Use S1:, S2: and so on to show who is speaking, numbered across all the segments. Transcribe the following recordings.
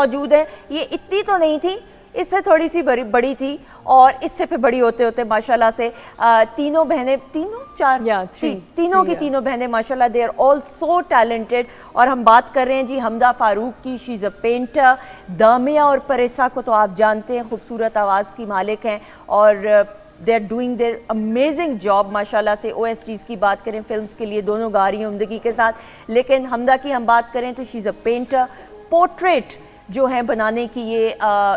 S1: मौजूद है। ये इतनी तो नहीं थी, इससे थोड़ी सी बड़ी थी और इससे फिर बड़ी होते होते माशाल्लाह से तीनों बहनें, तीनों की बहनें माशाल्लाह they are all so talented. और हम बात कर रहे हैं जी हमदा फारूक की, शी इज़ अ पेंटर। दामिया और परेसा को तो आप जानते हैं, खूबसूरत आवाज़ की मालिक हैं और they are doing their amazing job माशाल्लाह से। OSTs की बात करें, फिल्म्स के लिए दोनों गा रही हैं उम्दगी के साथ। लेकिन हमदा की हम बात करें तो she is a painter. Portrait जो है बनाने की ये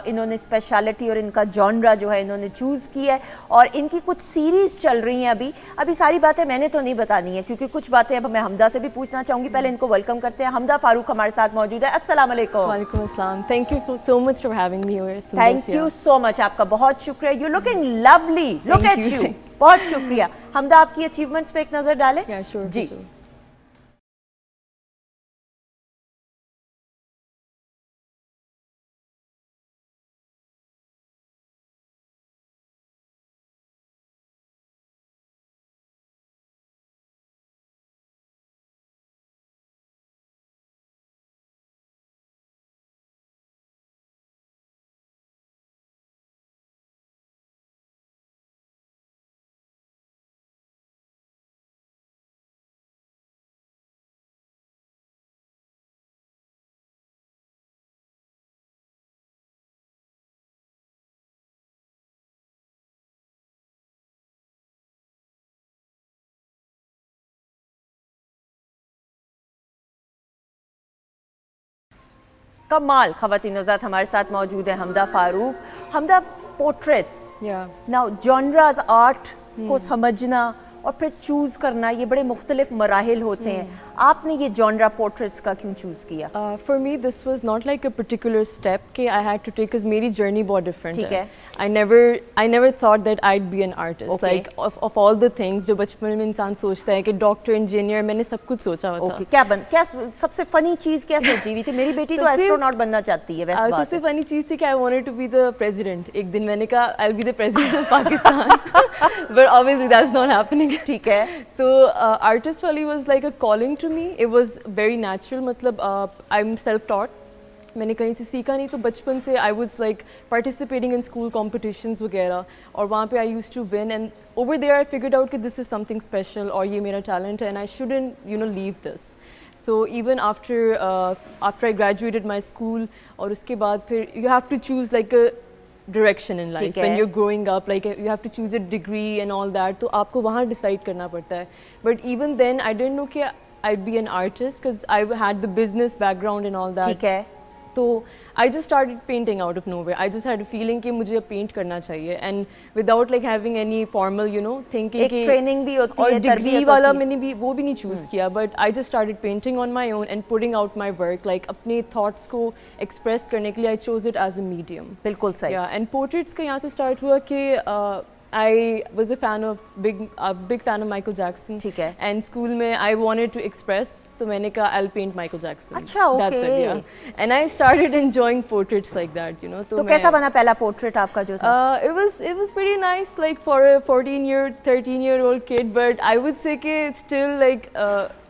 S1: इन्होंने स्पेशलिटी और इनका जॉनरा जो है इन्होंने चूज़ किया है और इनकी कुछ सीरीज़ चल रही हैं अभी सारी बातें मैंने तो नहीं बतानी है क्योंकि कुछ बातें अब मैं हमदा से भी पूछना चाहूँगी। पहले इनको वेलकम करते हैं। हमदा फारूक हमारे साथ मौजूद है। अस्सलाम वालेकुम।
S2: वालेकुम अस्सलाम। Thank you so much for having me here.
S1: Thank you so much, आपका बहुत शुक्रिया। You looking lovely, look at you. बहुत शुक्रिया। हमदा आपकी अचीवमेंट्स पे एक नज़र डालें। जी कमाल। ख़वातीन नज़ात हमारे साथ मौजूद है हमदा फारूक। हमदा पोर्ट्रेट्स, नाउ जॉनराज आर्ट को समझना और फिर चूज़ करना ये बड़े मुख्तलिफ मराहिल होते हैं। आपने ये जॉनरा पोर्ट्रेट्स का क्यों चूज़ किया?
S2: For me this was not like a particular step कि I had to take, because मेरी जर्नी बहुत डिफरेंट है। I never thought that I'd be an artist, like of all the things जो बचपन में इंसान सोचता है कि डॉक्टर, इंजीनियर, मैंने सब कुछ सोचा हुआ था।
S1: क्या सबसे फनी चीज़ क्या सोची हुई थी? मेरी बेटी तो एस्ट्रोनॉट बनना चाहती है। वैसे
S2: सबसे फनी चीज़ थी कि I wanted to be the president. एक दिन मैंने कहा I will be the president of Pakistan, but obviously that's not happening.
S1: ठीक है।
S2: तो आर्टिस्ट वाली was like a calling to me. It was very natural, मतलब आई एम सेल्फ टॉट, मैंने कहीं से सीखा नहीं। तो बचपन से I was like participating in school competitions वगैरह और वहाँ पे I used to win and over there I figured out कि दिस इज़ समथिंग स्पेशल और ये मेरा टैलेंट है and I shouldn't leave this. So even after I graduated my school और उसके बाद फिर you have to choose like a direction in life when you're growing up, like you have to choose a degree and all that, तो आपको वहाँ decide करना पड़ता है। But even then I didn't know कि I'd be an artist because I had the business background and all that।
S1: ठीक है।
S2: तो I just started painting out of nowhere. I just had a feeling कि मुझे paint करना चाहिए and without like having any formal thinking
S1: एक training भी होती है,
S2: और डिग्री वाला मैंने भी वो भी नहीं चूज़ किया। But I just started painting on my own and putting out my work, like अपने thoughts को express करने के लिए I chose it as a medium।
S1: बिल्कुल सही।
S2: Yeah, and portraits का यहाँ से start हुआ कि I was a fan of big fan of Michael Jackson।
S1: ठीक है।
S2: And school में I wanted to express, तो मैंने कहा I'll paint Michael Jackson।
S1: अच्छा, okay।
S2: That's it, yeah। And I started enjoying portraits like that,
S1: तो कैसा बना पहला पोर्ट्रेट आपका जो था?
S2: It was pretty nice, like for a 13-year-old kid, but I would say कि still like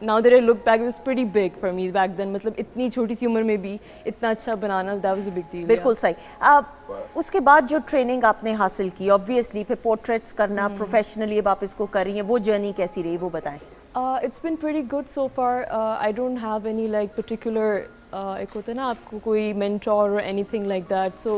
S2: now that I look back, it was pretty big for me back then। मतलब इतनी छोटी सी उम्र में भी इतना अच्छा बनाना, that was a big deal।
S1: बिल्कुल सही। उसके बाद जो ट्रेनिंग आपने हासिल की, ऑब्वियसली फिर पोर्ट्रेट्स करना प्रोफेशनली अब आप इसको कर रही हैं, वो जर्नी कैसी रही वो बताएं।
S2: It's been pretty good so far। I don't have any like particular एक होता है ना आपको कोई mentor or anything like that, so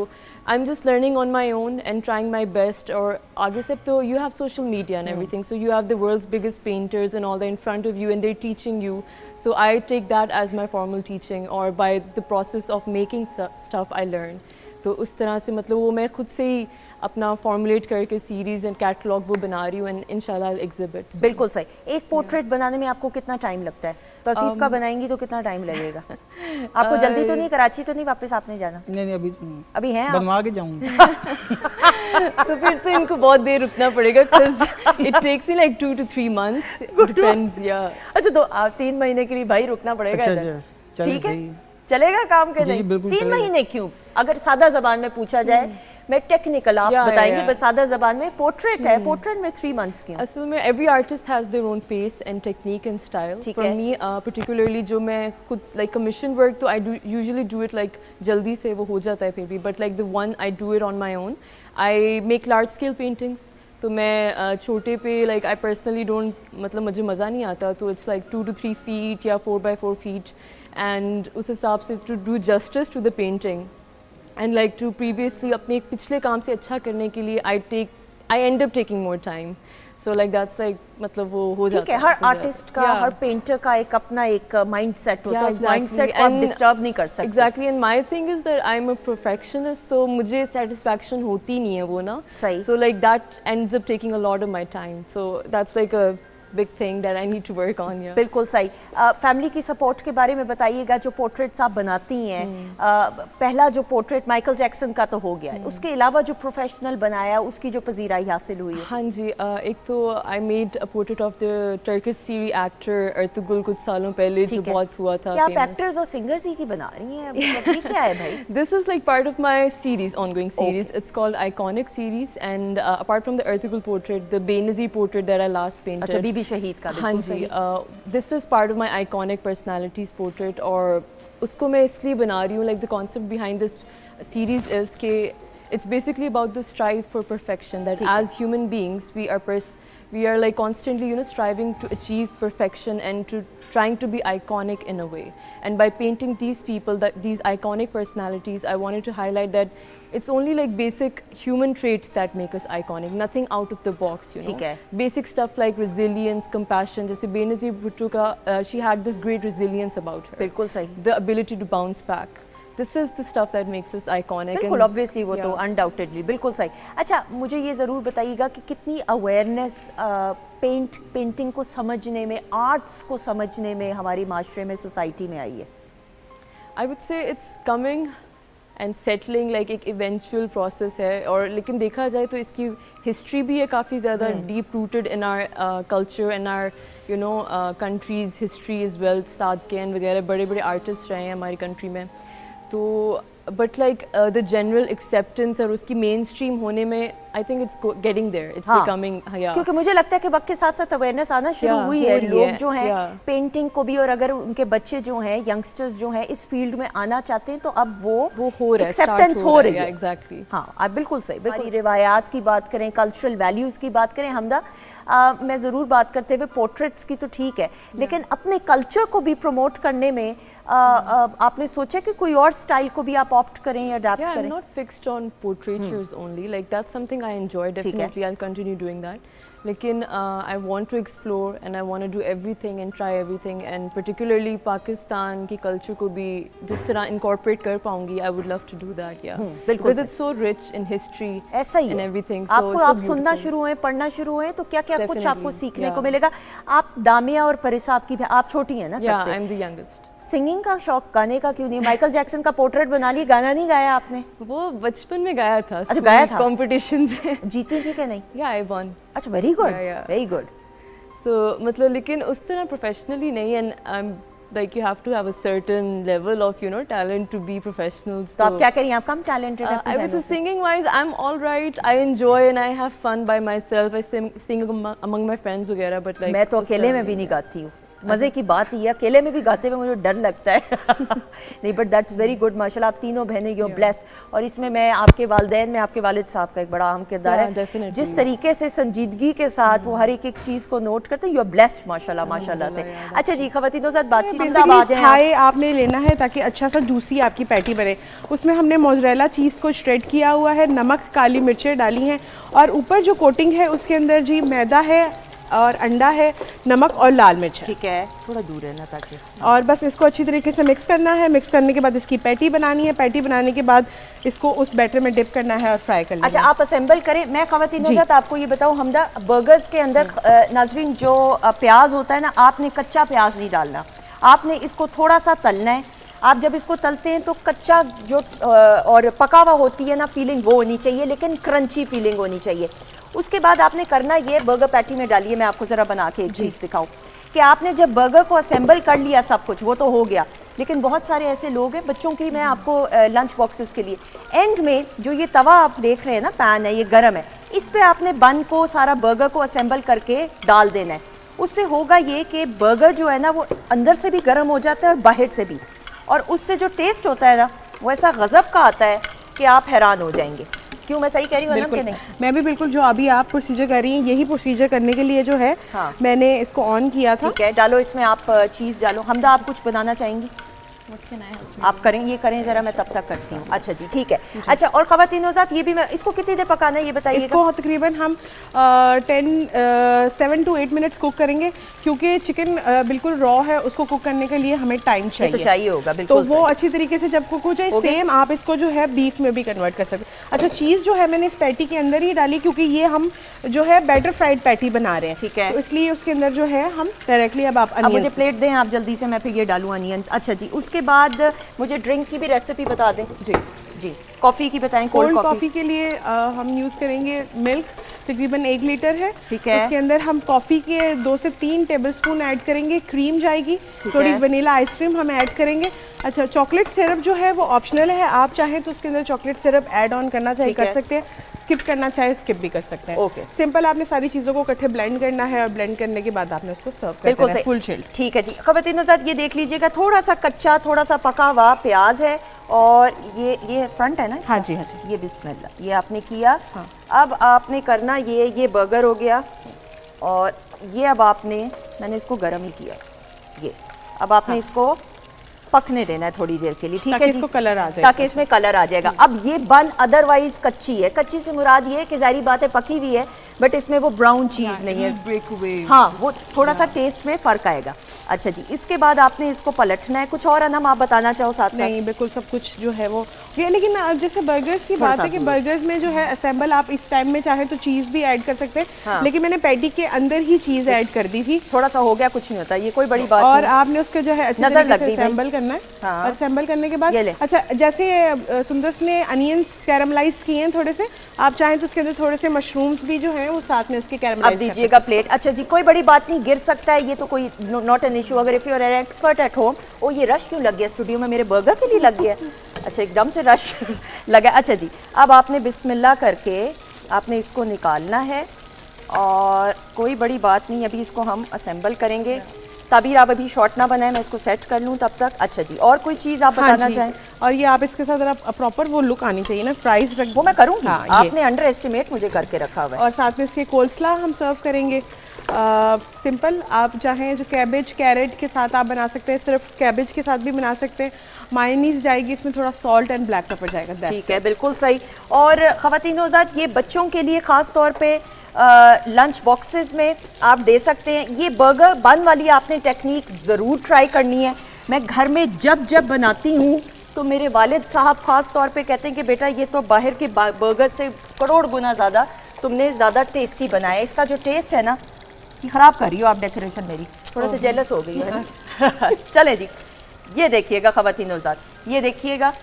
S2: I'm just learning on my own and trying my best। और आगे से तो you have social media and everything, so you have the world's biggest painters and all that in front of you and they're teaching you, so I take that as my formal teaching or by the process of making stuff I learn। तो उस तरह से मतलब वो मैं खुद से ही अपना फॉर्मुलेट करके सीरीज़ एंड कैटलॉग वो बना रही हूँ एंड इंशाल्लाह I'll exhibit।
S1: बिल्कुल सही। एक पोर्ट्रेट बनाने में आपको कितना टाइम लगता है? तौसीफ का बनाएंगी तो कितना टाइम लगेगा? आपको जल्दी तो नहीं, कराची तो नहीं वापस आपने जाना?
S3: नहीं अभी
S1: अभी हैं
S3: बनवा के जाऊंगा।
S2: तो फिर तो इनको बहुत देर रुकना पड़ेगा because it takes me like 2 to 3 months, depends। yeah।
S1: अच्छा, तो 3 महीने के लिए भाई रुकना पड़ेगा इधर? ठीक है, चलेगा काम के नहीं? 3 महीने क्यों? अगर सादा जबान में पूछा जाए मैं टेक्निकल आप
S2: Yeah,
S1: बताएंगे
S2: yeah.
S1: बस सादा जबान में पोर्ट्रेट है, पोर्ट्रेट में 3 months क्यों?
S2: असल में every artist has their own pace and technique and style.
S1: ठीक
S2: For
S1: है.
S2: me, particularly जो मैं खुद like commission work तो I do usually do it like जल्दी से वो हो जाता है फिर भी, but like the one I do it on my own. I make large scale paintings. तो मैं छोटे पे like I personally don't मतलब मुझे मज़ा नहीं आता तो it's like 2 to 3 feet या 4 by 4 feet and उस हिसाब से to do justice to the painting and like to previously अपने पिछले काम से अच्छा करने के लिए I end up taking more time. So like that's like मतलब वो हो जाता
S1: ठीक है, हर आर्टिस्ट का हर पेंटर का एक अपना एक माइंडसेट होता है, उस माइंडसेट को आप डिस्टर्ब नहीं कर सकते।
S2: Exactly, and my thing is that I'm a perfectionist, तो मुझे satisfaction होती नहीं है वो ना।
S1: सही।
S2: So like that ends up taking a lot of my time. So that's like a big thing that I need to work on. Yeah.
S1: बिल्कुल सही। फैमिली की सपोर्ट के बारे में बताइएगा, जो पोर्ट्रेट्स आप बनाती हैं, पहला जो पोर्ट्रेट माइकल जैक्सन का तो हो गया है, उसके अलावा जो प्रोफेशनल बनाया उसकी जो पजीराई हासिल हुई है?
S2: हाँ जी, एक तो I made a portrait of the Turkish series actor Ertugrul कुछ सालों पहले जो बहुत हुआ था।
S1: क्या आप एक्टर्स और सिंगर्स ही की बना रही हैं? ये क्या है भाई?
S2: This is like part of my series, ongoing series. Okay. It's called Iconic series, and apart from the Ertugrul portrait, the Benazir portrait that I last painted.
S1: अच्छा, बीबी शहीद का।
S2: हाँ जी, this is part of my iconic personalities portrait और उसको मैं इसलिए बना रही हूँ, like the concept behind this series is कि it's basically about the strive for perfection, that as human beings we are like constantly striving to achieve perfection and to trying to be iconic in a way, and by painting these people, that these iconic personalities, I wanted to highlight that it's only like basic human traits that make us iconic, nothing out of the box, you know. Basic stuff like resilience, compassion. जैसे बेनज़ीर भुट्टो का she had this great resilience about her.
S1: बिल्कुल सही.
S2: The ability to bounce back. This is the stuff that makes us iconic.
S1: बिल्कुल obviously वो तो undoubtedly बिल्कुल सही. अच्छा, मुझे ये ज़रूर बताइएगा कि कितनी awareness पेंटिंग को समझने में, आर्ट्स को समझने में हमारी माशरे में, सोसाइटी में आई है?
S2: I would say it's coming and settling, like एक eventual process है, और लेकिन देखा जाए तो इसकी history भी है काफ़ी ज़्यादा deep rooted in our culture and our country's history as well. साद के वगैरह बड़े बड़े artists रहे हैं हमारी country में, तो but like the general acceptance और उसकी mainstream होने में I think it's getting there, it's becoming,
S1: क्योंकि मुझे लगता है कि वक्त के साथ साथ अवेयरनेस आना शुरू हुई है, लोग जो हैं पेंटिंग को भी, और अगर उनके बच्चे जो हैं, यंगस्टर्स जो हैं इस फील्ड में आना चाहते हैं तो अब वो
S2: हो रहा है,
S1: एक्सेप्टेंस हो रही है।
S2: एग्जैक्टली,
S1: हाँ, आप बिल्कुल सही। बिल्कुल रिवायात की बात करें, कल्चरल वैल्यूज़ की बात करें, हमदा मैं ज़रूर बात करते हुए पोर्ट्रेट्स की तो ठीक है, लेकिन अपने कल्चर को भी प्रमोट करने में आपने सोचा कि कोई और स्टाइल को भी आप ऑप्ट करें या अडैप्ट करें?
S2: I'm not fixed on portraitures only, like that's something I enjoy, definitely I'll continue doing that. लेकिन I want to explore and I want to do everything and try everything, and particularly Pakistan की culture को भी जिस तरह incorporate कर पाऊंगी, I would love to do that, because it's so rich in history and everything.
S1: आपको आप सुनना शुरू हुए, पढ़ना शुरू हुए, तो क्या क्या कुछ आपको सीखने को मिलेगा। आप दामिया और परिसा आपकी, आप छोटी हैं ना सबसे?
S2: I'm the youngest.
S1: सिंगिंग का शौक, गाने का क्यों नहीं? माइकल जैक्सन का पोर्ट्रेट बना लिया, गाना नहीं गाया आपने?
S2: वो बचपन में गाया था।
S1: अच्छा, गाया था
S2: कॉम्पिटिशन से।
S1: जीती थी कि नहीं?
S2: I won.
S1: अच्छा, very good, very good.
S2: So मतलब लेकिन उस तरह प्रोफेशनली नहीं, and like you have to have a certain level of talent to be professionals.
S1: तो आप क्या करिए, आप कम talented हैं?
S2: I would say singing wise I'm all right, I enjoy and I have fun by myself, I sing among my friends वगैरह, but like
S1: मैं तो अकेले में भी नहीं गाती हूँ। मज़े की बात ही है, अकेले में भी गाते हुए मुझे डर लगता है। नहीं, बट दैट्स वेरी गुड, माशाल्लाह आप तीनों बहनें, यू आर ब्लेस्ड, और इसमें मैं आपके वालिदैन में आपके वालिद साहब का एक बड़ा अहम किरदार है। जिस तरीके से संजीदगी के साथ वो हर एक चीज़ को नोट करते हैं, यू आर ब्लेस्ड माशाल्लाह, माशाल्लाह से। अच्छा जी, ख़वातीनों के साथ बातचीत
S3: हाय आपने लेना है ताकि अच्छा सा जूसी आपकी पैटी बने। उसमें हमने मोज़रेला चीज़ को श्रेड किया हुआ है, नमक, काली मिर्चें डाली हैं, और ऊपर जो कोटिंग है उसके अंदर जी मैदा है और अंडा है, नमक और लाल मिर्च है।
S1: ठीक है, थोड़ा दूर है ना ताकि, और
S3: बस इसको अच्छी तरीके से मिक्स करना है। मिक्स करने के बाद इसकी पैटी बनानी है, पैटी बनाने के बाद इसको उस बैटर में डिप करना है और फ्राई करना है।
S1: अच्छा, आप असेंबल करें। मैं ख़वातीन हज़रात आपको ये बताऊँ, हमदा बर्गर्स के अंदर नाज़रीन जो प्याज होता है ना, आपने कच्चा प्याज नहीं डालना, आपने इसको थोड़ा सा तलना है। आप जब इसको तलते हैं तो कच्चा जो और पका हुआ होती है ना फीलिंग, वो होनी चाहिए, लेकिन क्रंची फीलिंग होनी चाहिए। उसके बाद आपने करना ये, बर्गर पैटी में डालिए। मैं आपको ज़रा बना के एक चीज़ दिखाऊं कि आपने जब बर्गर को असेंबल कर लिया, सब कुछ वो तो हो गया, लेकिन बहुत सारे ऐसे लोग हैं बच्चों की, मैं आपको लंच बॉक्सेस के लिए एंड में जो ये तवा आप देख रहे हैं ना, पैन है, ये गर्म है, इस पे आपने बन को, सारा बर्गर को असेंबल करके डाल देना है। उससे होगा ये कि बर्गर जो है ना वो अंदर से भी गर्म हो जाता है और बाहर से भी, और उससे जो टेस्ट होता है ना वो ऐसा गजब का आता है कि आप हैरान हो जाएंगे। क्यों, मैं सही कह रही हूँ ना कि नहीं?
S3: मैं भी बिल्कुल, जो अभी आप प्रोसीजर कर रही हैं यही प्रोसीजर करने के लिए जो है
S1: हाँ।
S3: मैंने इसको ऑन किया था।
S1: ठीक है, डालो इसमें आप चीज़ डालो। हमदा आप कुछ बनाना चाहेंगी? आप करें, ये करें ज़रा, मैं तब तक करती हूँ। अच्छा जी, ठीक है। अच्छा, और ख़वातीन हज़रात, ये भी मैं इसको कितनी देर पकाना है ये बताइएगा?
S3: इसको तकरीबन हम 7 to 8 मिनट्स कुक करेंगे, क्योंकि चिकन बिल्कुल रॉ है, उसको कुक करने के लिए हमें टाइम चाहिए।
S1: तो चाहिए होगा,
S3: तो
S1: बिल्कुल
S3: वो अच्छी तरीके से जब कुक हो जाए, सेम आप इसको जो है बीफ में भी कन्वर्ट कर सकते हैं। अच्छा, चीज़ जो है मैंने इस पैटी के अंदर ही डाली, क्योंकि ये हम जो है बैटर फ्राइड पैटी बना रहे हैं।
S1: ठीक है,
S3: तो इसलिए उसके अंदर जो है हम डायरेक्टली अब
S1: मुझे प्लेट दें आप जल्दी से, मैं फिर ये डालूँ अनियंस। अच्छा जी, उसके बाद मुझे ड्रिंक की भी रेसिपी बता दें।
S3: जी
S1: जी, कॉफ़ी की बताएं।
S3: कोल्ड कॉफ़ी के लिए हम यूज़ करेंगे मिल्क, तकरीबन 1 लीटर है।
S1: ठीक है।
S3: उसके अंदर हम कॉफ़ी के 2 से 3 टेबलस्पून ऐड करेंगे, क्रीम जाएगी, थोड़ी वनीला आइसक्रीम हम ऐड करेंगे। अच्छा, चॉकलेट सिरप जो है वो ऑप्शनल है, आप चाहें तो उसके अंदर चॉकलेट सिरप ऐड ऑन करना चाहे कर सकते हैं, स्किप करना चाहे स्किप भी कर सकते हैं।
S1: ओके,
S3: सिंपल आपने सारी चीज़ों को इकट्ठे ब्लेंड करना है और ब्लेंड करने के बाद आपने उसको सर्व करना है फुल चिल्ड।
S1: ठीक है जी। ख़वातीन हज़रात, ये देख लीजिएगा, थोड़ा सा कच्चा, थोड़ा सा पका हुआ प्याज है, और ये फ्रंट है ना इसका?
S3: हाँ जी, हाँ जी।
S1: ये बिस्मिल्लाह, ये आपने किया। हाँ। अब आपने करना ये बर्गर हो गया, और ये अब आपने, मैंने इसको गर्म ही किया, ये अब आपने इसको पकने देना है थोड़ी देर के लिए। ठीक है जी,
S3: इसको कलर आ जाए,
S1: ताकि इसमें कलर आ जाएगा। अब ये बन अदरवाइज कच्ची है, कच्ची से मुराद ये है कि जारी बात है पकी हुई है, बट इसमें वो ब्राउन चीज़ नहीं है। हाँ, वो थोड़ा सा टेस्ट में फ़र्क आएगा। अच्छा जी, इसके बाद आपने इसको पलटना है। कुछ और अनम आप बताना चाहो साथ साथ?
S3: नहीं, बिल्कुल सब कुछ जो है वो ये, लेकिन जैसे बर्गर्स की बात है कि बर्गर्स में जो है असेंबल आप इस टाइम में चाहे तो चीज़ भी ऐड कर सकते हैं। हाँ। लेकिन मैंने पैटी के अंदर ही चीज़ ऐड कर दी थी।
S1: थोड़ा सा हो गया, कुछ नहीं होता, ये कोई बड़ी बात
S3: और
S1: नहीं।
S3: आपने उसके जो है अच्छे तरीके से असेंबल करना है। हाँ। और असेंबल करने के बाद अच्छा, जैसे सुंदस ने अनियंस कैरमलाइज किए हैं थोड़े से, आप चाहें तो उसके अंदर थोड़े से मशरूम्स भी जो है वो साथ में उसके कैरमलाइज
S1: दीजिएगा प्लेट। अच्छा जी, कोई बड़ी बात नहीं, गिर सकता है, ये तो कोई नॉट एन इशू। अगर if you are an expert at home, ओ ये रश क्यों लग गया स्टूडियो में, मेरे बर्गर के लिए लग गया? अच्छा, एकदम से रश लगा। अच्छा जी, अब आपने बिस्मिल्लाह करके आपने इसको निकालना है, और कोई बड़ी बात नहीं, अभी इसको हम असेंबल करेंगे। ताबीर, आप अभी शॉर्ट ना बनाए, मैं इसको सेट कर लूँ तब तक। अच्छा जी, और कोई चीज़ आप बताना चाहें?
S3: और ये आप इसके साथ अगर प्रॉपर वो लुक आनी चाहिए ना, फ्राइज रख,
S1: वो मैं करूँगी।
S3: हाँ,
S1: आपने अंडर एस्टिमेट मुझे करके रखा हुआ है।
S3: और साथ में इसके कोल्स्ला हम सर्व करेंगे। सिंपल, आप चाहें जो कैबेज कैरेट के साथ आप बना सकते हैं, सिर्फ कैबेज के साथ भी बना सकते हैं। मायोनीज जाएगी इसमें, थोड़ा सॉल्ट एंड ब्लैक पेपर जाएगा।
S1: ठीक है, बिल्कुल सही। और ख़वातीन हज़रात, ये बच्चों के लिए ख़ास तौर पे लंच बॉक्सेस में आप दे सकते हैं। ये बर्गर बन वाली आपने टेक्निक ज़रूर ट्राई करनी है। मैं घर में जब जब बनाती हूँ तो मेरे वालिद साहब ख़ास तौर पे कहते हैं कि बेटा ये तो बाहर के बर्गर से करोड़ गुना ज़्यादा तुमने ज़्यादा टेस्टी बनाया। इसका जो टेस्ट है ना, ये ख़राब कर रही हो आप डेकोरेशन मेरी, थोड़ा सा जेलस हो गई है ना। चले जी, ये देखिएगा ख़वातीन हज़रात, ये देखिएगा,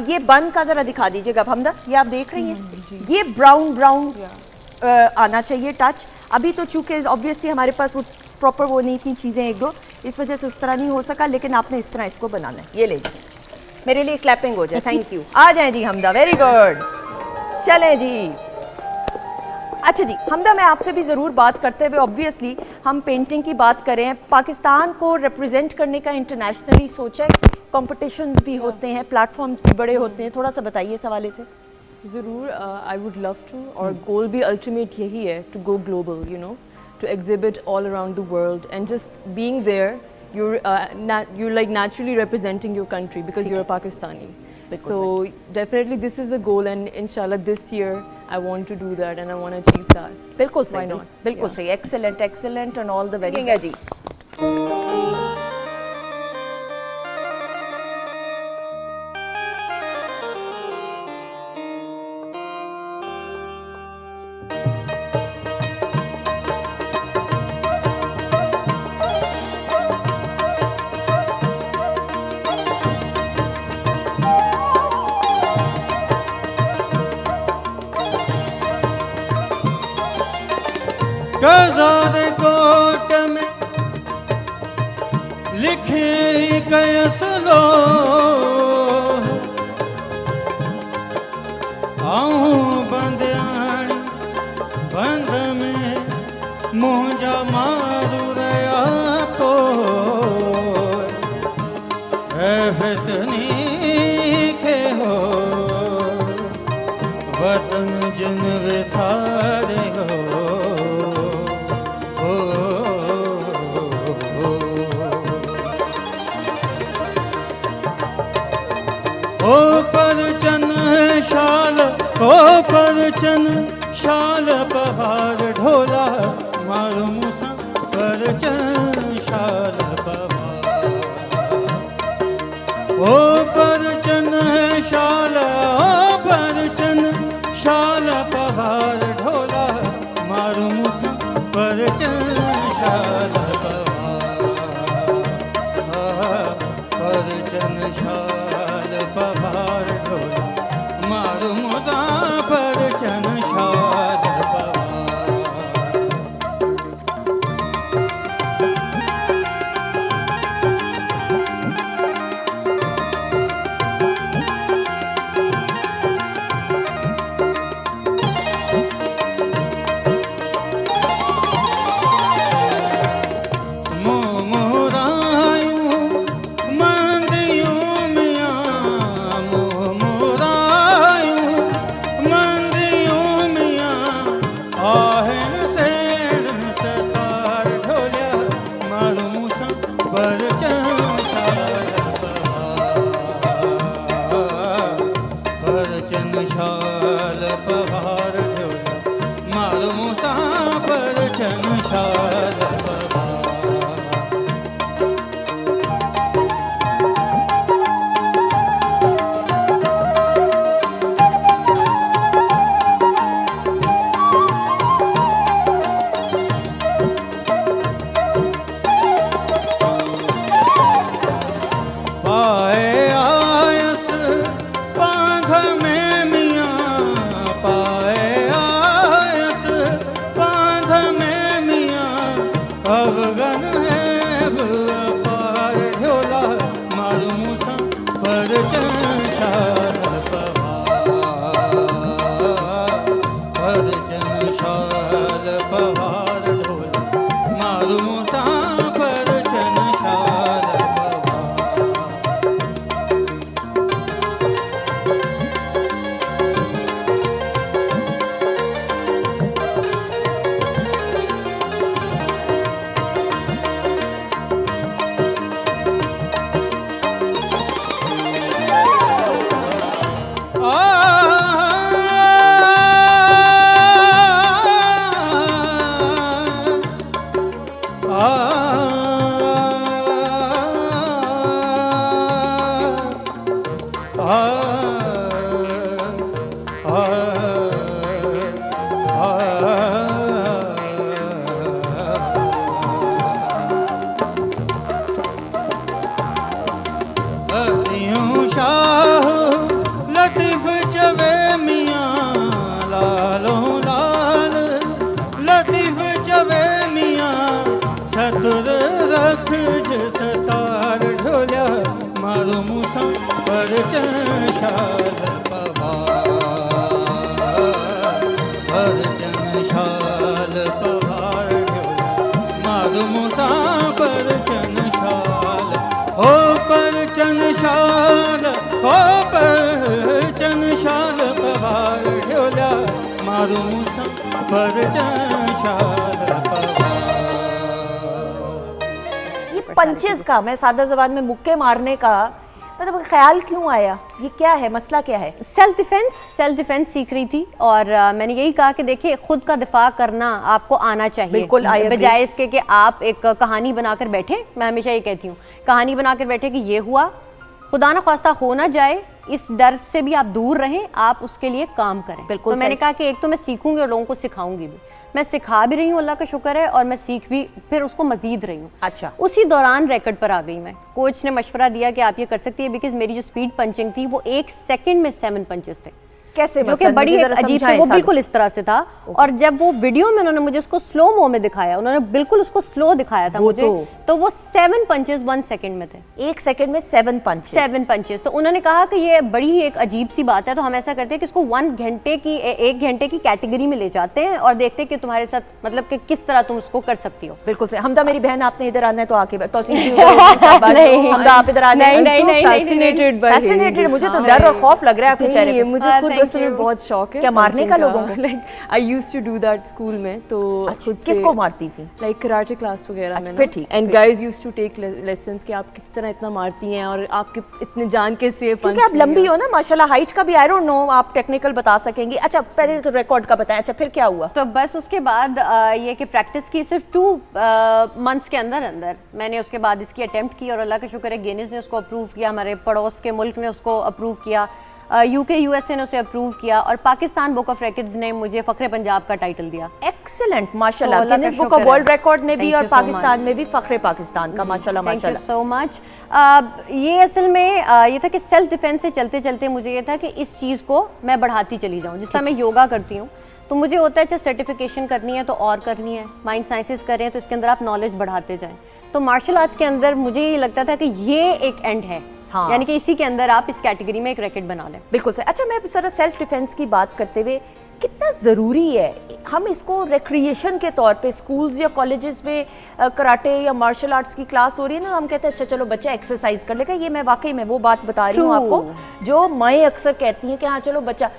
S1: ये बन का ज़रा दिखा दीजिएगा हमदा, ये आप देख रही हैं, ये ब्राउन ब्राउन आना चाहिए टच। अभी तो चूँकि ऑब्वियसली हमारे पास वो प्रॉपर वो नहीं थी चीज़ें एक दो, इस वजह से उस तरह नहीं हो सका, लेकिन आपने इस तरह इसको बनाना है। ये ले जी, मेरे लिए क्लैपिंग हो जाए, थैंक यू। आ जाएं जी हमदा, वेरी गुड। चलें जी। अच्छा जी हमदा, मैं आपसे भी ज़रूर बात करते हुए, ऑब्वियसली हम पेंटिंग की बात करें, पाकिस्तान को रिप्रेजेंट करने का इंटरनेशनली सोचा है, कॉम्पिटिशन्स भी होते हैं, प्लेटफॉर्म्स भी बड़े होते हैं, थोड़ा सा बताइए इस हवाले से।
S2: ज़रूर, आई वुड लव टू, और गोल भी अल्टीमेट यही है, to go global, you know, to exhibit all around the world, and just being there, you're like naturally representing your country because you're a Pakistani. So definitely this is a goal, and inshallah this year I want to do that and I want to achieve that.
S1: बिल्कुल
S2: Why
S1: सही,
S2: not?
S1: बिल्कुल सही, excellent, excellent and all the very best जी।
S4: कज़ाद कोट में लिखे ही गए आऊं बंदियान बंद में मुंजा मारू रया पो है फितनी के हो वतन जिन विसारे हो ओ परचन शाल ओ परचन शाल बहार ढोला मारू मूसा परचन शाल बहार ओ परचन शाल ओ परचन शाल बहार ढोला मारू मूसा परचन शाल बहार परचन शाल बहार ढोला मारू मूसा परचन शाल बहार शाल बहार ढोला मारू मूसा परचन शाल बहार पाए आयस बांध में मियाँ पाए आयस बांध में मियाँ अवगन है पार ढोला मारू मूसा परचन शाल बहार परचन शाल बहार ढोला मारू मूसा परचन शाल बहार शाह लतीफ चवे मियाँ लालो लाल लतीफ चवे मियाँ सतुर रख सतार ढोल्या मारू मूसा परचन शाल बहार परचन शाल बहार ढोल्या मारू मूसा परचन शाल ओ परचन शाल ओ परचन शाल बहार ढोल्या मारू मूसा परचन शाल बहार
S1: ये पंचेस का, मैं सादा जबान में मुक्के मारने का मतलब ख्याल क्यों आया? ये क्या है, मसला क्या है?
S5: सेल्फ डिफेंस सीख रही थी और मैंने यही कहा कि देखिए खुद का दिफा करना आपको आना चाहिए,
S1: बिल्कुल,
S5: बजाय इसके कि आप एक कहानी बनाकर बैठे। मैं हमेशा ये कहती हूँ कहानी बनाकर बैठे कि ये हुआ, खुदा ना ख्वास्ता हो ना जाए, इस डर से भी आप दूर रहें, आप उसके लिए काम करें।
S1: बिल्कुल
S5: तो मैंने कहा कि एक तो मैं सीखूंगी और लोगों को सिखाऊंगी भी। मैं सिखा भी रही हूँ, अल्लाह का शुक्र है, और मैं सीख भी फिर उसको मजीद रही हूँ।
S1: अच्छा,
S5: उसी दौरान रैकेट पर आ गई मैं। कोच ने मशवरा दिया कि आप ये कर सकती है, बिकॉज मेरी जो स्पीड पंचिंग थी वो 1 सेकंड में 7 पंचेस थे।
S1: कैसे
S5: जो कि
S1: मसलन?
S5: बड़ी
S1: मुझे
S5: एक
S1: जरा
S5: अजीब से,
S1: समझाएं
S5: वो
S1: सादा।
S5: बिल्कुल इस तरह से था। और जब वो वीडियो में उन्होंने मुझे उसको स्लो मो में दिखाया, उन्होंने बिल्कुल उसको स्लो दिखाया था
S1: वो
S5: मुझे, तो वो 7 पंचेस 1 सेकंड में थे।
S1: 1 सेकंड में 7 पंच।
S5: 7 पंचेस। तो उन्होंने कहा कि ये बड़ी ही एक अजीब सी बात है, तो हम ऐसा करते हैं कि इसको 1 घंटे की 1 घंटे की कैटेगरी में ले जाते हैं और देखते हैं कि तुम्हारे साथ मतलब कि किस तरह तुम उसको कर सकती हो।
S1: बिल्कुल सही। हमदा मेरी बहन, आपने इधर आना है तो आके तौसीफ भी उधर, शाबाश।
S5: नहीं,
S1: हमदा आप इधर आ जाए।
S2: fascinated by hearing
S1: Fascinated,
S2: this.
S1: मुझे तो
S2: हाँ।
S1: डर और खौफ लग रहा है आपके चेहरे
S2: नहीं,
S1: पे।
S2: मुझे खुद
S5: thank
S2: असल में
S5: you.
S2: बहुत शौक है
S1: क्या मारने
S2: punching
S1: का लोगों को?
S2: Like I used to do that school में, तो खुद से
S1: किसको मारती थी?
S2: लाइक कराटे क्लास वगैरह में
S1: फिर ठीक,
S2: and guys used to take lessons कि आप किस तरह इतना मारती हैं और आपके इतने जान कैसे
S1: क्योंकि आप लंबी हो ना माशाल्लाह, हाइट का भी आई डोंट नो, आप टेक्निकल बता सकेंगी। अच्छा पहले तो रिकॉर्ड का बताएं। अच्छा फिर क्या हुआ?
S5: तो बस उसके बाद ये कि प्रैक्टिस की सिर्फ 2 मंथ्स के अंदर अंदर मैंने उसके बाद इसकी अटेम्प्ट की और अल्लाह का शुक्र है गिनीज ने उसको अप्रूव किया, हमारे पड़ोस के मुल्क ने उसको अप्रूव किया, यूके यूएसए ने उसे अप्रूव किया और पाकिस्तान बुक ऑफ रिकॉर्ड्स ने मुझे फ़ख्र पंजाब का टाइटल दिया।
S1: एक्सीलेंट माशाल्लाह।
S5: तो अल्लाह का
S1: गिनीज बुक
S5: शुक्र
S1: ऑफ
S5: है।
S1: वर्ल्ड रिकॉर्ड में भी
S5: Thank
S1: और
S5: you so
S1: पाकिस्तान
S5: much.
S1: में भी फ़ख्र पाकिस्तान का माशाल्लाह
S5: थैंक यू
S1: माशाल्लाह।
S5: So much. ये असल में ये था कि सेल्फ डिफेंस से चलते चलते मुझे ये था कि इस चीज़ को मैं बढ़ाती चली जाऊँ। जिस तरह मैं योगा करती हूँ तो मुझे होता है अच्छा सर्टिफिकेशन करनी है तो और करनी है, माइंड साइंसेस कर रहे हैं तो इसके अंदर आप नॉलेज बढ़ाते जाएं। तो मार्शल आर्ट्स के अंदर मुझे ये लगता था कि ये एक एंड है,
S1: हाँ।
S5: यानी कि इसी के अंदर आप इस कैटेगरी में एक रैकेट बना लें।
S1: बिल्कुल सही। अच्छा मैं जरा सेल्फ डिफेंस की बात करते हुए, कितना ज़रूरी है हम इसको रिक्रिएशन के तौर पे स्कूल्स या कॉलेजेस में कराटे या मार्शल आर्ट्स की क्लास हो रही है ना, हम कहते हैं अच्छा चलो बच्चा एक्सरसाइज कर लेगा। ये मैं वाकई में वो बात बता रही हूँ
S5: True.
S1: आपको जो मैं अक्सर कहती हैं कि हाँ चलो बच्चा,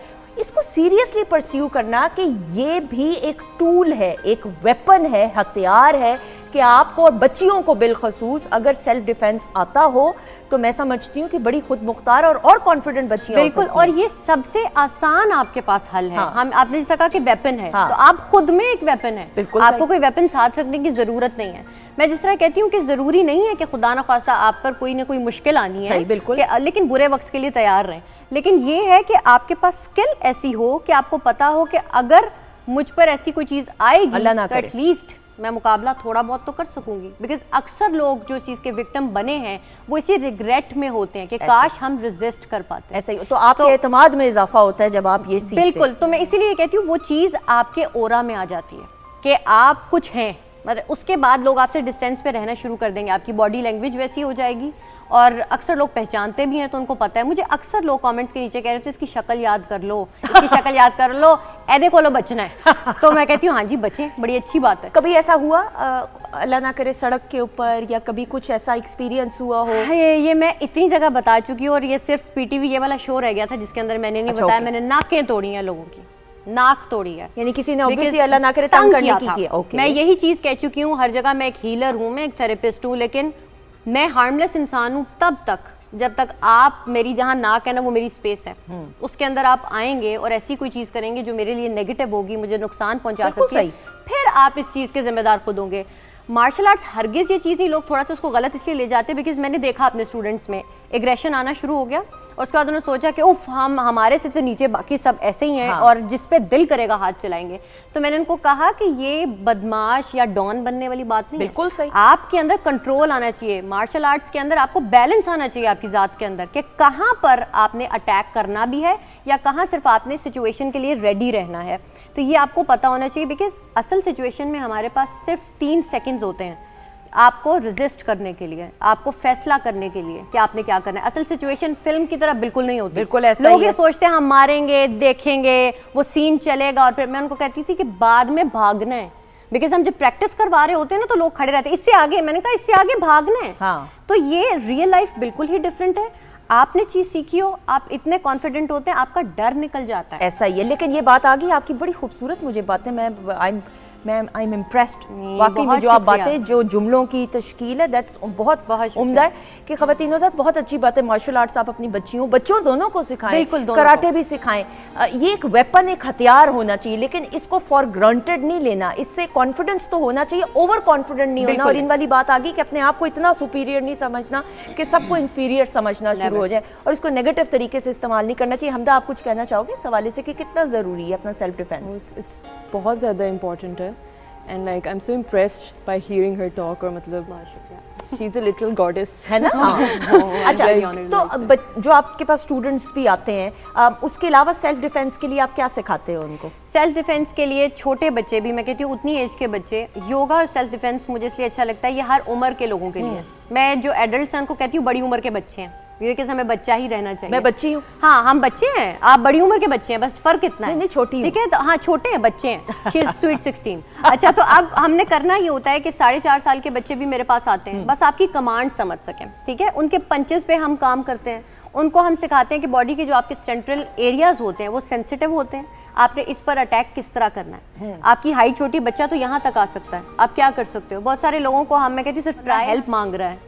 S1: इसको सीरियसली परस्यू करना कि ये भी एक टूल है, एक वेपन है, हथियार है कि आपको और बच्चियों को बिलखसूस अगर सेल्फ डिफेंस आता हो तो मैं समझती हूँ कि बड़ी खुद मुख्तार और कॉन्फिडेंट बच्चियां हो
S5: बिल्कुल।
S1: सकती
S5: और
S1: हैं।
S5: ये सबसे आसान आपके पास हल है।
S1: हाँ।
S5: हम आपने जैसा कहा कि वेपन है,
S1: हाँ।
S5: तो आप खुद में एक वेपन है।
S1: बिल्कुल
S5: आपको
S1: सही।
S5: कोई वेपन साथ रखने की जरूरत नहीं है। मैं जिस तरह कहती हूँ कि जरूरी नहीं है कि खुदा न खास्ता आप पर कोई ना कोई मुश्किल आनी है,
S1: सही, बिल्कुल।
S5: लेकिन बुरे वक्त के लिए तैयार रहें। लेकिन ये है कि आपके पास स्किल ऐसी हो कि आपको पता हो कि अगर मुझ पर ऐसी कोई चीज आएगी
S1: अल्लाह ना
S5: तो
S1: करे।
S5: एटलीस्ट मैं मुकाबला थोड़ा बहुत तो कर सकूंगी। बिकॉज अक्सर लोग जो इस चीज़ के विक्टिम बने हैं वो इसी रिग्रेट में होते हैं कि काश हम रेजिस्ट कर पाते।
S1: ऐसा ही तो आपके एतमाद में इजाफा होता है जब आप ये सीखते हैं।
S5: बिल्कुल। तो मैं इसीलिए कहती हूँ वो चीज़ आपके ओरा में आ जाती है कि आप कुछ हैं, मतलब उसके बाद लोग आपसे डिस्टेंस पे रहना शुरू कर देंगे, आपकी बॉडी लैंग्वेज वैसी हो जाएगी और अक्सर लोग पहचानते भी हैं तो उनको पता है। मुझे अक्सर लोग कमेंट्स के नीचे कह रहे थे इसकी शक्ल याद कर लो, इसकी शक्ल याद कर लो, ऐदे को लो बचना है। तो मैं कहती हूँ हाँ जी बचें, बड़ी अच्छी बात है।
S1: कभी ऐसा हुआ अल्लाह ना करे सड़क के ऊपर या कभी कुछ ऐसा एक्सपीरियंस हुआ हो?
S5: ये मैं इतनी जगह बता चुकी हूँ और ये सिर्फ पीटीवी ये वाला शो रह गया था जिसके अंदर मैंने नहीं
S1: अच्छा,
S5: बताया।
S1: ओके।
S5: मैंने नाकें तोड़ी हैं लोगों की, नाक तोड़ी है।
S1: यानी किसी ने
S5: Because
S1: ऑब्वियसली अल्लाह ना करे तंग करने
S5: किया
S1: की
S5: था।
S1: की है। ओके।
S5: मैं यही चीज़ कह चुकी हूँ हर जगह, मैं एक हीलर हूँ, मैं एक थेरेपिस्ट हूँ, लेकिन मैं हार्मलेस इंसान हूँ तब तक जब तक आप मेरी जहाँ नाक है ना वो मेरी स्पेस है, उसके अंदर आप आएंगे और ऐसी कोई चीज़ करेंगे जो मेरे लिए नेगेटिव होगी, मुझे नुकसान पहुंचा
S1: बिल्कुल
S5: सकती है,
S1: सही।
S5: फिर आप इस चीज़ के जिम्मेदार खुद होंगे। मार्शल आर्ट्स हरगिज़ ये चीज़ नहीं, लोग थोड़ा सा उसको गलत इसलिए ले जाते हैं बिकॉज मैंने देखा अपने स्टूडेंट्स में एग्रेशन आना शुरू हो गया और उसके बाद उन्होंने सोचा कि उफ हम हमारे से तो नीचे बाकी सब ऐसे ही हैं।
S1: हाँ।
S5: और जिस पे दिल करेगा हाथ चलाएंगे। तो मैंने उनको कहा कि ये बदमाश या डॉन बनने वाली बात नहीं है।
S1: बिल्कुल सही।
S5: आपके अंदर कंट्रोल आना चाहिए। मार्शल आर्ट्स के अंदर आपको बैलेंस आना चाहिए आपकी ज़ात के अंदर कि कहाँ पर आपने अटैक करना भी है या कहाँ सिर्फ आपने सिचुएशन के लिए रेडी रहना है। तो ये आपको पता होना चाहिए बिकॉज असल सिचुएशन में हमारे पास सिर्फ 3 सेकेंड्स होते हैं आपको रेजिस्ट करने के लिए, आपको फैसला करने के लिए कि आपने क्या करना है। असल सिचुएशन फिल्म की तरह बिल्कुल नहीं होती।
S1: बिल्कुल ऐसा
S5: लोग
S1: ही
S5: ये
S1: है।
S5: सोचते हैं हम मारेंगे, देखेंगे, वो सीन चलेगा और फिर मैं उनको कहती थी कि बाद में भागना है। बिकॉज हम जब प्रैक्टिस करवा रहे होते हैं ना तो लोग खड़े रहते हैं इससे आगे, मैंने कहा इससे आगे भागना है।
S1: हाँ।
S5: तो ये रियल लाइफ बिल्कुल ही डिफरेंट है। आपने चीज सीखी हो, आप इतने कॉन्फिडेंट होते हैं, आपका डर निकल जाता है।
S1: ऐसा ही है। लेकिन ये बात आ गई आपकी, बड़ी खूबसूरत मुझे बातें, आई एम इम्प्रेस्ड वाकई में
S5: बहुत
S1: जो आप
S5: शुक्रिया।
S1: बातें, जो जुमलों की तश्कील है दैट्स बहुत
S5: शुक्रिया।
S1: उम्दा है कि ख़वातीन साथ बहुत अच्छी बात है। मार्शल आर्ट्स आप अपनी बच्चियों बच्चों दोनों को सिखाएं,
S5: बिल्कुल, दोनों
S1: कराटे भी सिखाएं। ये एक वेपन, एक हथियार होना चाहिए लेकिन इसको फॉर ग्रांटेड नहीं लेना। इससे कॉन्फिडेंस तो होना चाहिए, ओवर कॉन्फिडेंट नहीं होना। और इन वाली बात आ गई कि अपने आप को इतना सुपीरियर नहीं समझना कि सबको इंफीरियर समझना शुरू हो जाए और इसको नेगेटिव तरीके से इस्तेमाल नहीं करना चाहिए। हमदा आप कुछ कहना चाहोगे इस हवाले से कि कितना ज़रूरी है अपना सेल्फ डिफेंस?
S2: इट्स बहुत ज़्यादा इम्पॉर्टेंट है and like I am so impressed by hearing her talk. और मतलब
S5: शुक्रिया।
S2: She is a little goddess,
S1: है ना? अच्छा, तो जो आपके पास स्टूडेंट्स भी आते हैं, उसके अलावा सेल्फ डिफेंस के लिए आप क्या सिखाते हो उनको?
S5: सेल्फ डिफेंस के लिए छोटे बच्चे भी, मैं कहती हूँ उतनी एज के बच्चे, योगा और सेल्फ डिफेंस मुझे इसलिए अच्छा लगता है, ये हर उम्र के लोगों के लिए। मैं जो एडल्ट्स हैं उनको कहती हूँ बड़ी उम्र के बच्चे हैं, क्योंकि हमें बच्चा ही रहना चाहिए।
S1: मैं बच्ची हूँ।
S5: हाँ, हम बच्चे हैं, आप बड़ी उम्र के बच्चे हैं, बस फर्क इतना है।
S1: नहीं, छोटी,
S5: ठीक है, तो हाँ छोटे हैं, बच्चे हैं, स्वीट 16। अच्छा, तो अब हमने करना ये होता है कि 4.5 साल के बच्चे भी मेरे पास आते हैं, बस आपकी कमांड समझ सकें। ठीक है, उनके पंचेस पे हम काम करते हैं, उनको हम सिखाते हैं कि बॉडी के जो आपके सेंट्रल एरियाज होते हैं वो सेंसिटिव होते हैं, आपने इस पर अटैक किस तरह करना है। आपकी हाइट छोटी, बच्चा तो यहाँ तक आ सकता है, आप क्या कर सकते हो। बहुत सारे लोगों को मैं कहती हूँ सिर्फ ट्राई हेल्प मांग रहा है,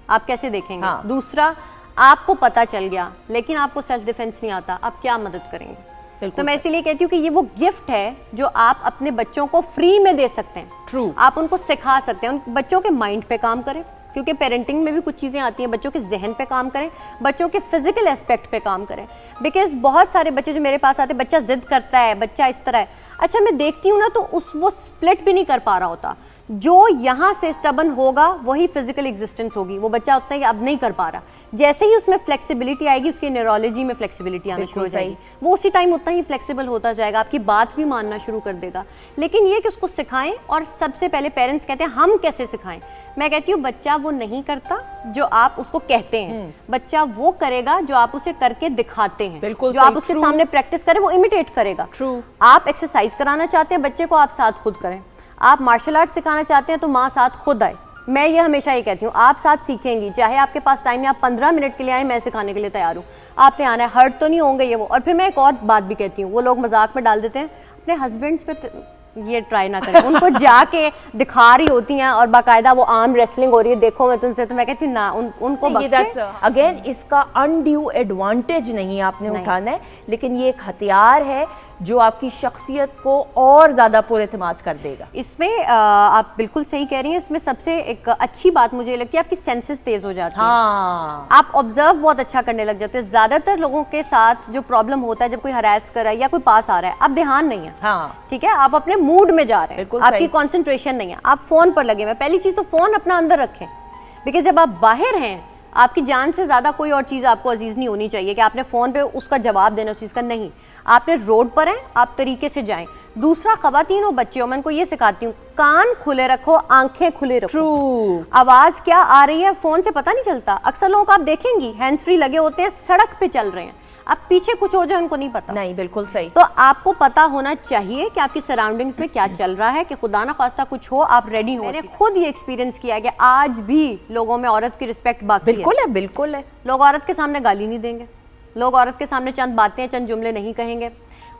S5: आप कैसे देखेंगे।
S1: हाँ।
S5: दूसरा, आपको पता चल गया लेकिन आपको सेल्फ डिफेंस नहीं आता, आप क्या मदद करेंगे। तो मैं इसीलिए कहती हूँ कि ये वो गिफ्ट है जो आप अपने बच्चों को फ्री में दे सकते हैं।
S1: ट्रू।
S5: आप उनको सिखा सकते हैं, उन बच्चों के माइंड पे काम करें, क्योंकि पेरेंटिंग में भी कुछ चीज़ें आती हैं, बच्चों के जहन पे काम करें, बच्चों के फिजिकल एस्पेक्ट पे काम करें। बिकॉज बहुत सारे बच्चे जो मेरे पास आते हैं, बच्चा जिद करता है, बच्चा इस तरह है, अच्छा मैं देखती हूँ ना तो वो स्प्लिट भी नहीं कर पा रहा होता। जो यहाँ से स्टबन होगा वही फिजिकल एग्जिस्टेंस होगी, वो बच्चा उतना ही अब नहीं कर पा रहा। जैसे ही उसमें फ्लेक्सिबिलिटी आएगी, उसकी न्यूरोलॉजी में फ्लेक्सिबिलिटी आना शुरू हो जाएगी, वो उसी टाइम उतना ही फ्लेक्सिबल होता जाएगा, आपकी बात भी मानना शुरू कर देगा। लेकिन ये कि उसको सिखाएं, और सबसे पहले पेरेंट्स कहते हैं हम कैसे सिखाएं। मैं कहती हूँ बच्चा वो नहीं करता जो आप उसको कहते हैं, बच्चा वो करेगा जो आप उसे करके दिखाते हैं।
S1: बिल्कुल
S5: जो आप उसके सामने प्रैक्टिस करें वो इमिटेट करेगा।
S1: ट्रू।
S5: आप एक्सरसाइज कराना चाहते हैं बच्चे को, आप साथ खुद करें। आप मार्शल आर्ट सिखाना चाहते हैं तो माँ साथ खुद आए। मैं ये हमेशा ये कहती हूँ, आप साथ सीखेंगी, चाहे आपके पास टाइम है, आप 15 मिनट के लिए आए, मैं सिखाने के लिए तैयार हूँ, आपने आना है, हर्ट तो नहीं होंगे ये वो। और फिर मैं एक और बात भी कहती हूँ, वो लोग मजाक में डाल देते हैं, अपने हस्बैंड्स पे ये ट्राई ना करें। उनको जाके दिखा रही होती हैं और बाकायदा वो आर्म रेसलिंग हो रही है, देखो मैं तुमसे, तो मैं कहती हूँ ना, उनको
S1: अगेन इसका अनड्यू एडवांटेज नहीं आपने उठाना है, लेकिन ये एक हथियार है जो आपकी शख्सियत को और ज्यादा पुरएतमाद कर देगा।
S5: इसमें आप बिल्कुल सही कह रही हैं। इसमें सबसे एक अच्छी बात मुझे लगती है, आपकी सेंसेस तेज हो जाती हैं।
S1: हाँ।
S5: आप ऑब्जर्व बहुत अच्छा करने लग जाते हैं। ज्यादातर लोगों के साथ जो प्रॉब्लम होता है, जब कोई हरास कर रहा है या कोई पास आ रहा है, आप ध्यान नहीं है।
S1: हाँ।
S5: ठीक है, आप अपने मूड में जा रहे हैं, आपकी कॉन्सेंट्रेशन नहीं है, आप फोन पर लगे हुए। पहली चीज तो फोन अपना अंदर रखें, बिकॉज जब आप बाहर हैं, आपकी जान से ज्यादा कोई और चीज आपको अजीज नहीं होनी चाहिए कि आपने फोन पे उसका जवाब देना, उस चीज का नहीं। आपने रोड पर हैं, आप तरीके से जाएं। दूसरा, खवातीन हो, बच्चे हो, मैं इनको ये सिखाती हूँ, कान खुले रखो, आंखें खुले रखो।
S1: ट्रू।
S5: आवाज क्या आ रही है फोन से पता नहीं चलता। अक्सर लोगों को आप देखेंगी हैंड्स फ्री लगे होते हैं, सड़क पे चल रहे हैं, अब पीछे कुछ हो जाए उनको नहीं पता।
S1: नहीं, बिल्कुल सही।
S5: तो आपको पता होना चाहिए कि आपकी सराउंडिंग्स में क्या चल रहा है, कि खुदा ना खास्ता कुछ हो, आप रेडी हो। मैंने खुद ये एक्सपीरियंस किया है कि आज भी लोगों में औरत की रिस्पेक्ट बाकी
S1: बिल्कुल है, बिल्कुल है।
S5: लोग औरत के सामने गाली नहीं देंगे, लोग औरत के सामने चंद बातें, चंद जुमले नहीं कहेंगे।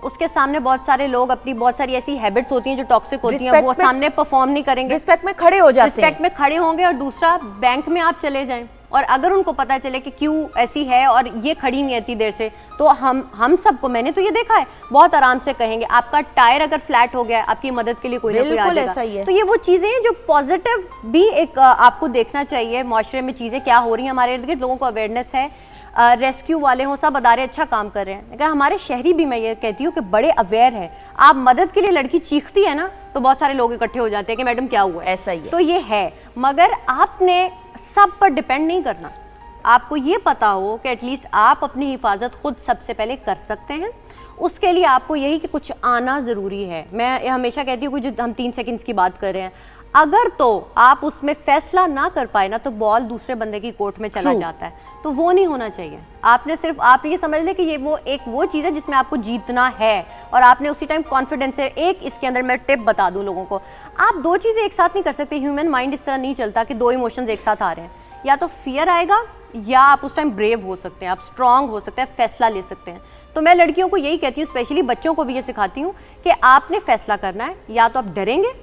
S5: उसके सामने बहुत सारे लोग अपनी बहुत सारी ऐसी हैबिट्स होती हैं जो टॉक्सिक होती हैं, वो सामने परफॉर्म नहीं करेंगे,
S1: रिस्पेक्ट में खड़े हो जाते हैं,
S5: रिस्पेक्ट में खड़े होंगे। और दूसरा, बैंक में आप चले जाएं और अगर उनको पता चले कि क्यों ऐसी है और ये खड़ी नहीं है इतनी देर से, तो हम सबको, मैंने तो ये देखा है, बहुत आराम से कहेंगे। आपका टायर अगर फ्लैट हो गया, आपकी मदद के लिए कोई ना कोई आ जाएगा। तो ये वो चीजें हैं जो पॉजिटिव भी एक आपको देखना चाहिए। माशरे में चीजें क्या हो रही हैं हमारे इर्द गिर्द, लोगों को अवेयरनेस है। रेस्क्यू वाले हों, सब अदारे अच्छा काम कर रहे हैं, लेकिन हमारे शहरी भी, मैं ये कहती हूँ कि बड़े अवेयर हैं। आप मदद के लिए लड़की चीखती है ना, तो बहुत सारे लोग इकट्ठे हो जाते हैं कि मैडम क्या हुआ है।
S1: ऐसा ही है।
S5: तो ये है, मगर आपने सब पर डिपेंड नहीं करना। आपको ये पता हो कि एटलीस्ट आप अपनी हिफाजत खुद सबसे पहले कर सकते हैं। उसके लिए आपको यही कि कुछ आना ज़रूरी है। मैं हमेशा कहती हूँ कि जो हम 3 सेकंड्स की बात कर रहे हैं, अगर तो आप उसमें फैसला ना कर पाए ना, तो बॉल दूसरे बंदे की कोर्ट में चला जाता है, तो वो नहीं होना चाहिए। आपने सिर्फ, आप ये समझ लें कि ये वो चीज़ है जिसमें आपको जीतना है, और आपने उसी टाइम कॉन्फिडेंस है। एक इसके अंदर मैं टिप बता दूं लोगों को, आप 2 चीज़ें एक साथ नहीं कर सकते। ह्यूमन माइंड इस तरह नहीं चलता कि 2 इमोशंस एक साथ आ रहे हैं। या तो फियर आएगा, या आप उस टाइम ब्रेव हो सकते हैं, आप स्ट्रांग हो सकते हैं, फैसला ले सकते हैं। तो मैं लड़कियों को यही कहती हूँ, स्पेशली बच्चों को भी ये सिखाती हूँ कि आपने फैसला करना है, या तो आप डरेंगे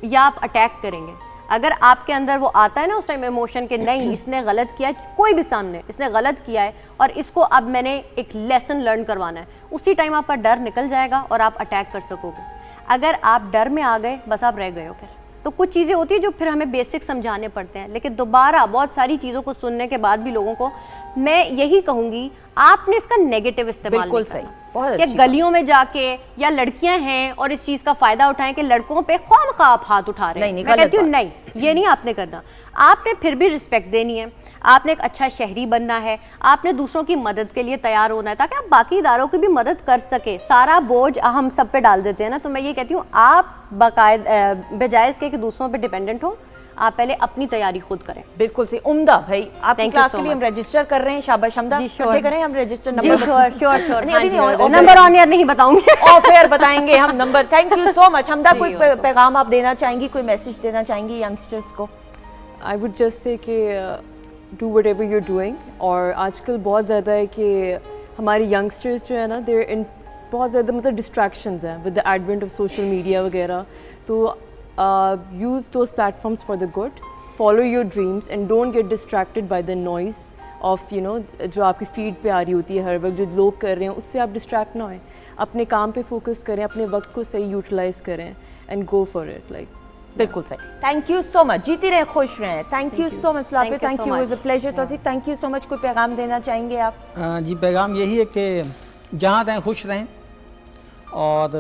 S5: या आप अटैक करेंगे। अगर आपके अंदर वो आता है ना उस टाइम इमोशन के, नहीं इसने गलत किया, कोई भी सामने इसने गलत किया है और इसको अब मैंने एक लेसन लर्न करवाना है, उसी टाइम आपका डर निकल जाएगा और आप अटैक कर सकोगे। अगर आप डर में आ गए, बस आप रह गए हो। फिर तो कुछ चीज़ें होती है जो फिर हमें बेसिक समझाने पड़ते हैं। लेकिन दोबारा बहुत सारी चीज़ों को सुनने के बाद भी लोगों को मैं यही कहूँगी, आपने इसका नेगेटिव इस्तेमाल
S1: बिल्कुल
S5: नहीं
S1: सही,
S5: करना।
S1: बहुत
S5: कि
S1: अच्छी
S5: गलियों में जाके या लड़कियां हैं और इस चीज का फायदा उठाएं कि लड़कों पे ख्वामख्वाह आप हाथ उठा रहे हैं।
S1: नहीं,
S5: मैं
S1: गलत
S5: कहती हूँ
S1: बात।
S5: नहीं, ये नहीं आपने करना। आपने फिर भी रिस्पेक्ट देनी है, आपने एक अच्छा शहरी बनना है, आपने दूसरों की मदद के लिए तैयार होना है ताकि आप बाकी इदारों की भी मदद कर सके। सारा बोझ हम सब पे डाल देते हैं ना, तो मैं ये कहती हूँ आप बजाय इसके कि दूसरों पे डिपेंडेंट हो, आप पहले अपनी तैयारी खुद करें।
S1: बिल्कुल सही, उम्दा भाई। आपकी
S5: Thank you
S1: क्लास
S5: so
S1: के लिए हम
S5: much.
S1: रजिस्टर कर रहे हैं, शाबाश हमदा।
S5: जी, sure.
S1: इकट्ठे करें हम रजिस्टर
S5: जी
S1: नंबर।
S5: Sure sure sure.
S1: नहीं, अभी नहीं, off
S5: number
S1: air।
S5: On air नहीं बताऊंगी।
S1: ऑफ एयर बताएंगे हम number. Thank you so much Hamda.
S5: जी,
S1: कोई
S5: welcome.
S1: पैगाम आप देना चाहेंगी, कोई मैसेज देना चाहेंगी यंगस्टर्स को?
S2: आई वुड जस्ट से कि do what ever you're doing. और आजकल बहुत ज़्यादा है कि हमारे यंगस्टर्स जो है ना, देर इन बहुत ज़्यादा मतलब डिस्ट्रैक्शंस हैं with the advent of social media वगैरह। तो use those platforms for the good, follow your dreams and don't get distracted by the noise of you know जो आपकी फीड पे आ रही होती है हर वक्त, जो लोग कर रहे हैं उससे आप डिस्ट्रैक्ट ना होएं। अपने काम पे फोकस करें, अपने वक्त को सही यूटिलाइज करें and go for it. Like
S1: बिल्कुल सही। Thank you so much. जीती रहें, खुश रहें। Thank you so much Lafia.
S5: Thank you
S1: thank
S5: so
S1: you,
S5: much.
S1: Is a pleasure. Tauseef, thank you so much. कोई पैगाम देना चाहेंगे आप?
S6: जी, पैगाम यही है कि जहाँ रहें खुश रहें और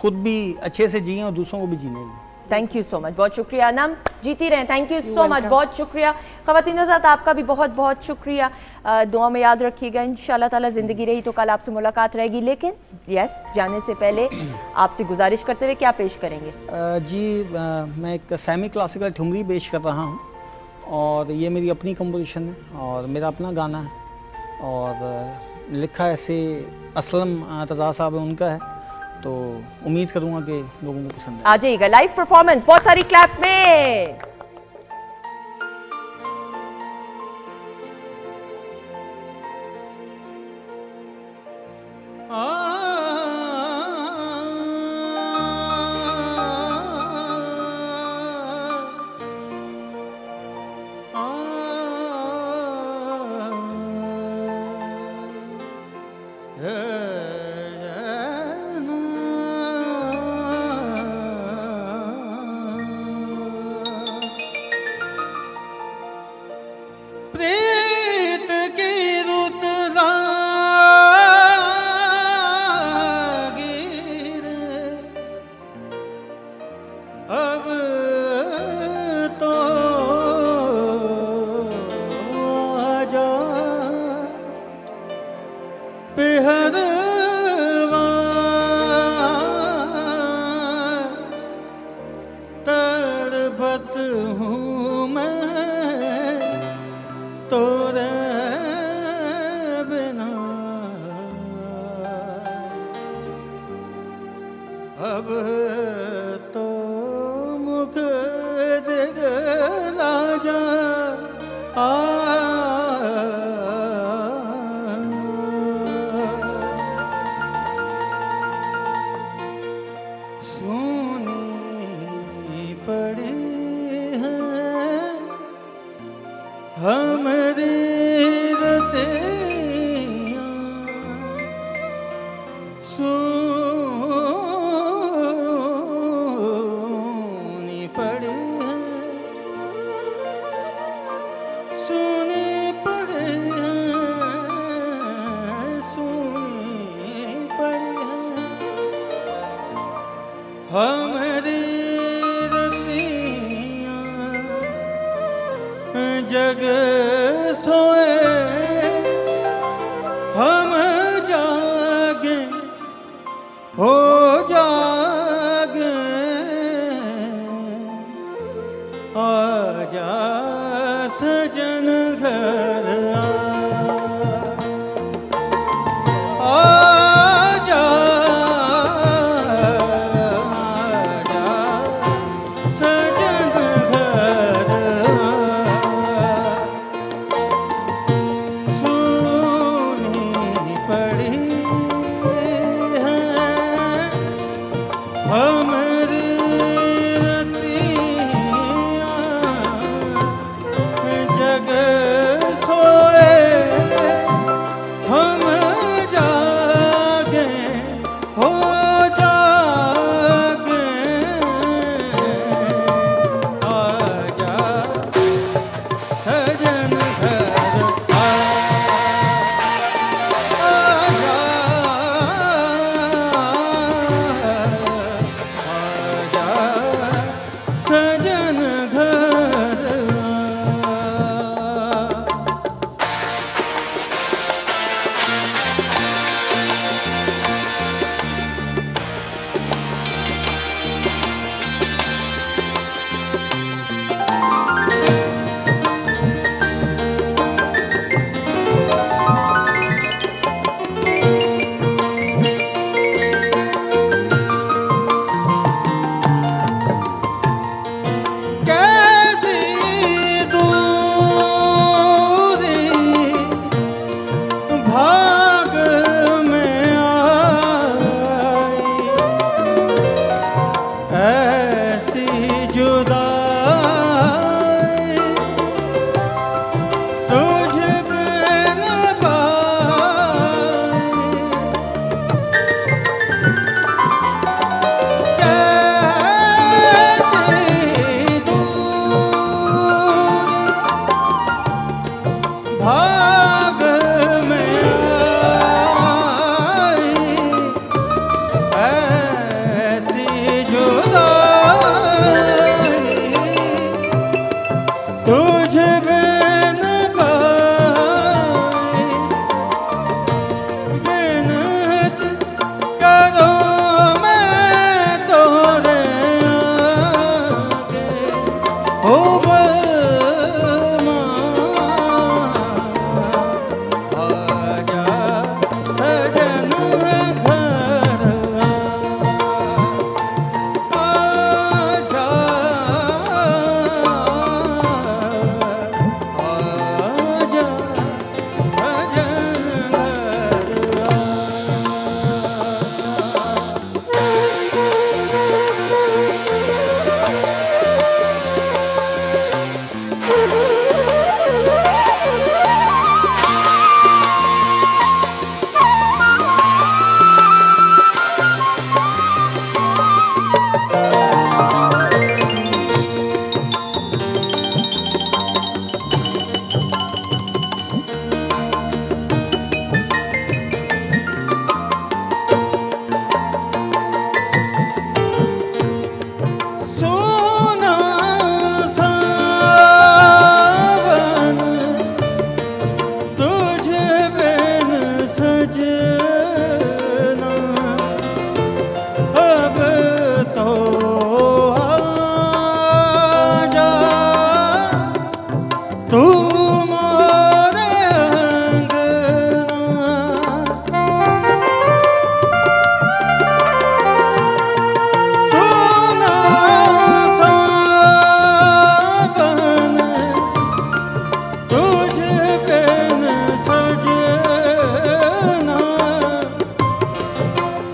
S6: ख़ुद भी अच्छे से जिएं और दूसरों को भी जीने दें।
S1: थैंक यू सो मच, बहुत शुक्रिया। नम, जीती रहें। थैंक यू सो मच, बहुत शुक्रिया। ख़वातीन हज़रात, आपका भी बहुत बहुत शुक्रिया। दुआ में याद रखिएगा। इंशाल्लाह ताला ज़िंदगी रही तो कल आपसे मुलाकात रहेगी, लेकिन यस, जाने से पहले आपसे गुजारिश करते हुए क्या पेश करेंगे?
S6: जी, मैं एक सेमी क्लासिकल ठुमरी पेश कर रहा हूँ और ये मेरी अपनी कंपोजिशन है और मेरा अपना गाना है और लिखा ऐसे असलम रज़ा साहब है, उनका है। तो उम्मीद करूँगा कि लोगों को पसंद आए।
S1: आ जाइएगा, लाइव परफॉर्मेंस, बहुत सारी क्लैप में।
S4: प्रीत की रुत लागी रे, अब तो आजा पेहरवा तड़पत हूँ मैं तोरे बिना, अब तो मुख दिखला जा सुनी पड़ी है हमारी रतियाँ, सुनी पड़ी है, सुनी पड़ी है, सुनी पड़ी है हमारी रतियाँ। जग सोए हम जागे, हो जागे, आजा सजन घर आजा, आजा सजन घर सुनी पड़ी है हमारी रतियाँ। जग सोए हम जागे, हो जागे, आजा सजन घर आ।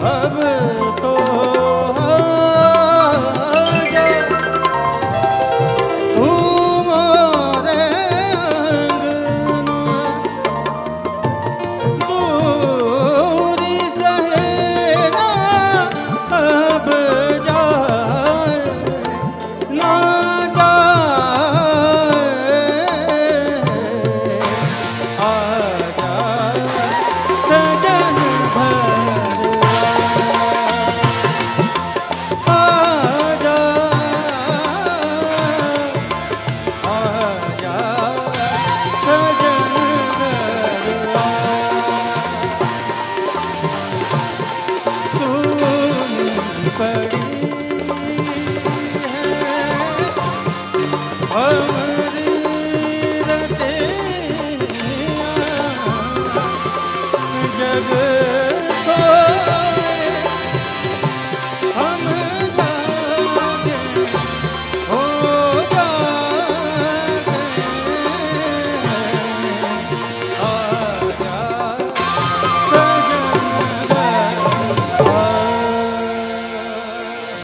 S4: अब तो आजा तू मोरे अंगना दूरी सहे ना अब जाए ना जाए आजा सजन भर आजा आजा सजन भर सुनी पड़ी है हमारी रतियाँ जग